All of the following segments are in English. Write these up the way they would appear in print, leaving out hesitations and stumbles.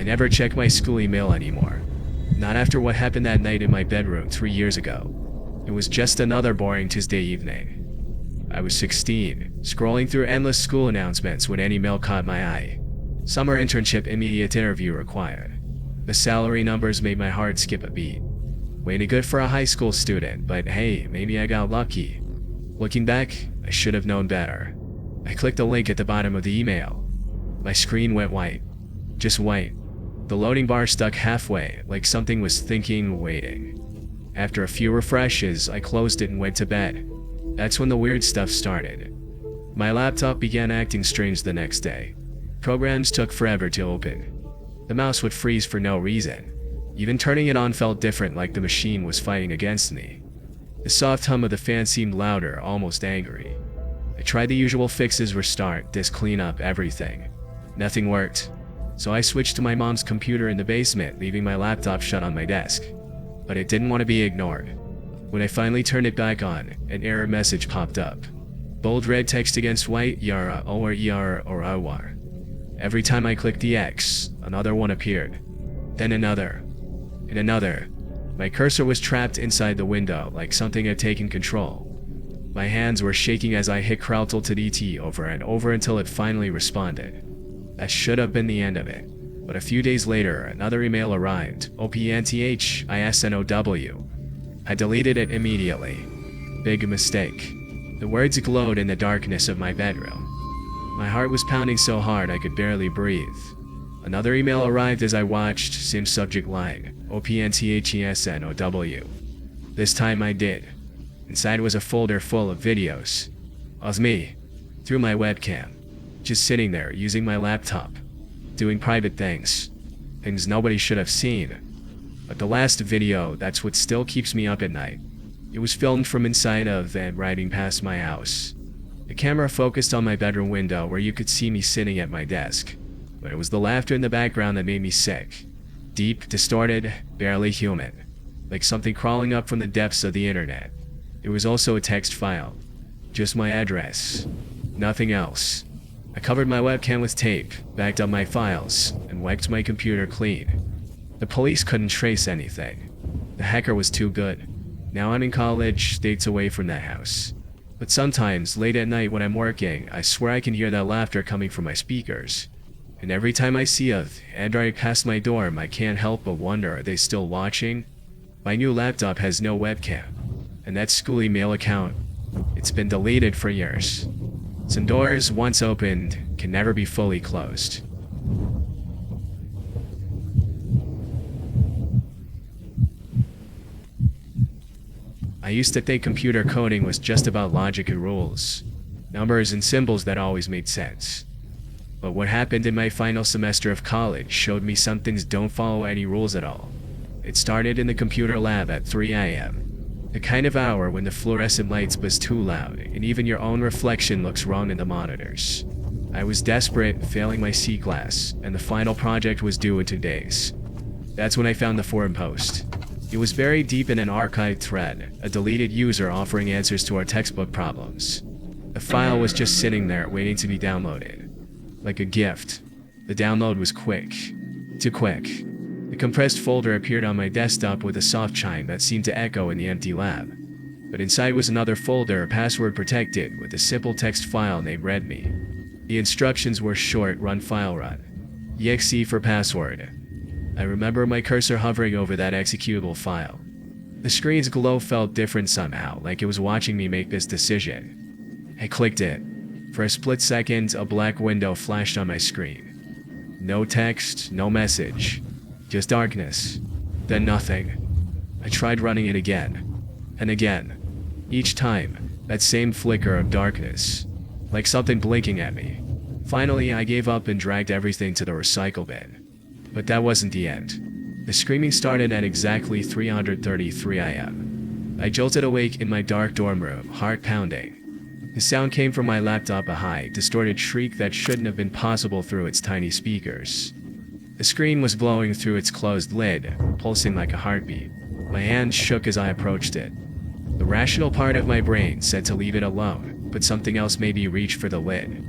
I never check my school email anymore. Not after what happened that night in my bedroom 3 years ago. It was just another boring Tuesday evening. I was 16, scrolling through endless school announcements when an email caught my eye. Summer internship, immediate interview required. The salary numbers made my heart skip a beat. Way too good for a high school student, but hey, maybe I got lucky. Looking back, I should have known better. I clicked the link at the bottom of the email. My screen went white. Just white. The loading bar stuck halfway, like something was thinking, waiting. After a few refreshes, I closed it and went to bed. That's when the weird stuff started. My laptop began acting strange the next day. Programs took forever to open. The mouse would freeze for no reason. Even turning it on felt different, like the machine was fighting against me. The soft hum of the fan seemed louder, almost angry. I tried the usual fixes: restart, disk cleanup, everything. Nothing worked. So I switched to my mom's computer in the basement, leaving my laptop shut on my desk. But it didn't want to be ignored. When I finally turned it back on, an error message popped up. Bold red text against white, Yara, or ER or OR. Every time I clicked the X, another one appeared. Then another. And another. My cursor was trapped inside the window, like something had taken control. My hands were shaking as I hit Ctrl to DT over and over until it finally responded. That should have been the end of it. But a few days later, another email arrived. OPNTHISNOW. I deleted it immediately. Big mistake. The words glowed in the darkness of my bedroom. My heart was pounding so hard I could barely breathe. Another email arrived as I watched, same subject line, OPNTHESNOW. This time I did. Inside was a folder full of videos. It was me, through my webcam, just sitting there using my laptop, doing private things nobody should have seen. But the last video, that's what still keeps me up at night. It was filmed from inside of and riding past my house. The camera focused on my bedroom window where you could see me sitting at my desk. But it was the laughter in the background that made me sick. Deep, distorted, barely human. Like something crawling up from the depths of the internet. It was also a text file. Just my address. Nothing else. I covered my webcam with tape, backed up my files, and wiped my computer clean. The police couldn't trace anything. The hacker was too good. Now I'm in college, states away from that house. But sometimes, late at night when I'm working, I swear I can hear that laughter coming from my speakers. And every time I see a Android past my dorm, I can't help but wonder, are they still watching? My new laptop has no webcam. And that school email account, it's been deleted for years. Some doors, once opened, can never be fully closed. I used to think computer coding was just about logic and rules, numbers and symbols that always made sense. But what happened in my final semester of college showed me some things don't follow any rules at all. It started in the computer lab at 3 a.m. The kind of hour when the fluorescent lights buzz too loud and even your own reflection looks wrong in the monitors. I was desperate, failing my C class, and the final project was due in 2 days. That's when I found the forum post. It was buried deep in an archived thread, a deleted user offering answers to our textbook problems. The file was just sitting there waiting to be downloaded. Like a gift. The download was quick. Too quick. The compressed folder appeared on my desktop with a soft chime that seemed to echo in the empty lab. But inside was another folder, password protected, with a simple text file named README. The instructions were short: run file run. exe for password. I remember my cursor hovering over that executable file. The screen's glow felt different somehow, like it was watching me make this decision. I clicked it. For a split second, a black window flashed on my screen. No text, no message. Just darkness. Then nothing. I tried running it again. And again. Each time, that same flicker of darkness. Like something blinking at me. Finally, I gave up and dragged everything to the recycle bin. But that wasn't the end. The screaming started at exactly 3:33 a.m. I jolted awake in my dark dorm room, heart pounding. The sound came from my laptop, a high, distorted shriek that shouldn't have been possible through its tiny speakers. The screen was blowing through its closed lid, pulsing like a heartbeat. My hand shook as I approached it. The rational part of my brain said to leave it alone, but something else made me reach for the lid.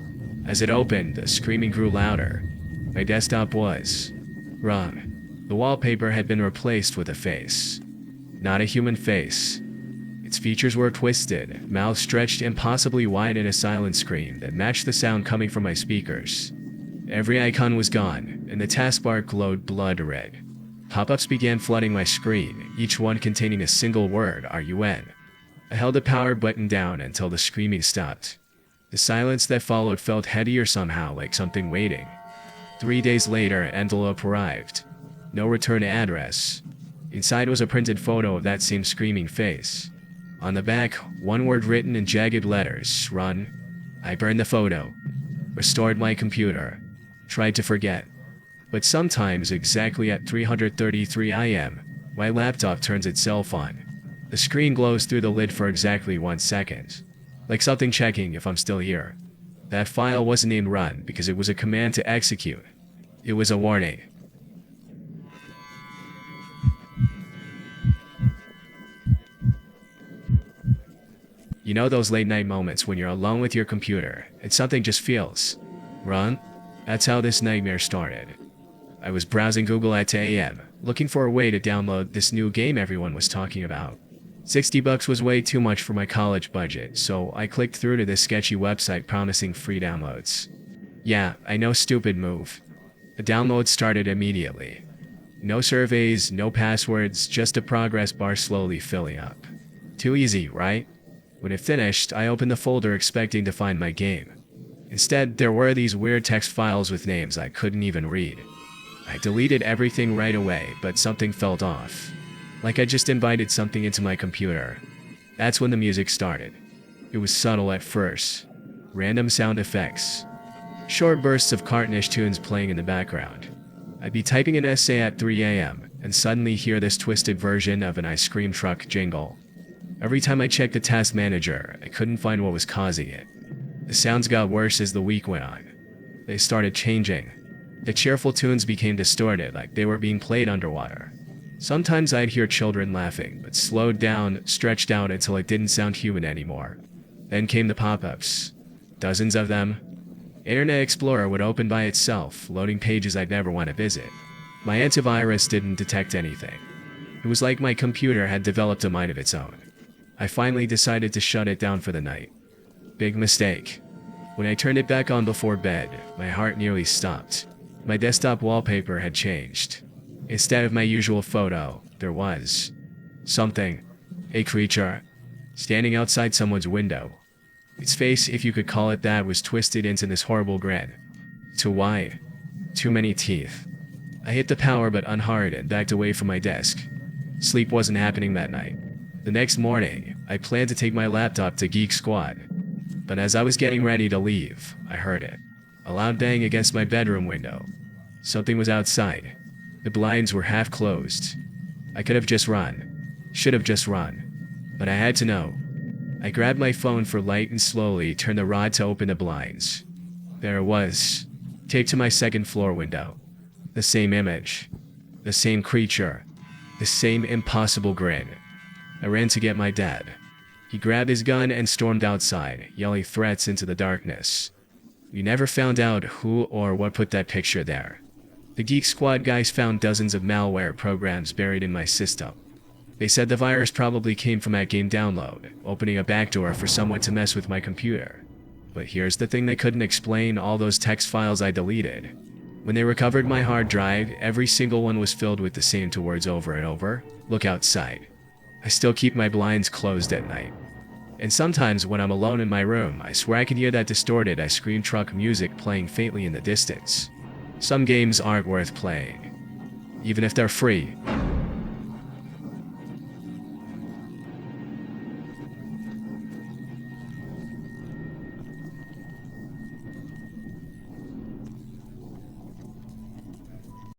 As it opened, the screaming grew louder. My desktop was Wrong. The wallpaper had been replaced with a face. Not a human face. Its features were twisted, mouth stretched impossibly wide in a silent scream that matched the sound coming from my speakers. Every icon was gone, and the taskbar glowed blood red. Pop-ups began flooding my screen, each one containing a single word, RUN. I held the power button down until the screaming stopped. The silence that followed felt headier somehow, like something waiting. 3 days later, an envelope arrived. No return address. Inside was a printed photo of that same screaming face. On the back, one word written in jagged letters, run. I burned the photo. Restored my computer. Tried to forget. But sometimes, exactly at 3:33 AM, my laptop turns itself on. The screen glows through the lid for exactly 1 second. Like something checking if I'm still here. That file wasn't named run because it was a command to execute. It was a warning. You know those late night moments when you're alone with your computer and something just feels wrong? That's how this nightmare started. I was browsing Google at 2 AM, looking for a way to download this new game everyone was talking about. $60 was way too much for my college budget, so I clicked through to this sketchy website promising free downloads. Yeah, I know, stupid move. The download started immediately. No surveys, no passwords, just a progress bar slowly filling up. Too easy, right? When it finished, I opened the folder expecting to find my game. Instead, there were these weird text files with names I couldn't even read. I deleted everything right away, but something felt off. Like I just invited something into my computer. That's when the music started. It was subtle at first. Random sound effects. Short bursts of cartoonish tunes playing in the background. I'd be typing an essay at 3 AM and suddenly hear this twisted version of an ice cream truck jingle. Every time I checked the task manager, I couldn't find what was causing it. The sounds got worse as the week went on. They started changing. The cheerful tunes became distorted, like they were being played underwater. Sometimes I'd hear children laughing, but slowed down, stretched out until it didn't sound human anymore. Then came the pop-ups. Dozens of them. Internet Explorer would open by itself, loading pages I'd never want to visit. My antivirus didn't detect anything. It was like my computer had developed a mind of its own. I finally decided to shut it down for the night. Big mistake. When I turned it back on before bed, my heart nearly stopped. My desktop wallpaper had changed. Instead of my usual photo, there was something, a creature, standing outside someone's window. Its face, if you could call it that, was twisted into this horrible grin. Too wide. Too many teeth. I hit the power but unhard and backed away from my desk. Sleep wasn't happening that night. The next morning, I planned to take my laptop to Geek Squad. But as I was getting ready to leave, I heard it. A loud bang against my bedroom window. Something was outside. The blinds were half closed. I could have just run. Should have just run. But I had to know. I grabbed my phone for light and slowly turned the rod to open the blinds. There it was, taped to my second floor window. The same image. The same creature. The same impossible grin. I ran to get my dad. He grabbed his gun and stormed outside, yelling threats into the darkness. We never found out who or what put that picture there. The Geek Squad guys found dozens of malware programs buried in my system. They said the virus probably came from that game download, opening a backdoor for someone to mess with my computer. But here's the thing they couldn't explain: all those text files I deleted. When they recovered my hard drive, every single one was filled with the same two words over and over: look outside. I still keep my blinds closed at night. And sometimes when I'm alone in my room, I swear I can hear that distorted ice cream truck music playing faintly in the distance. Some games aren't worth playing, even if they're free.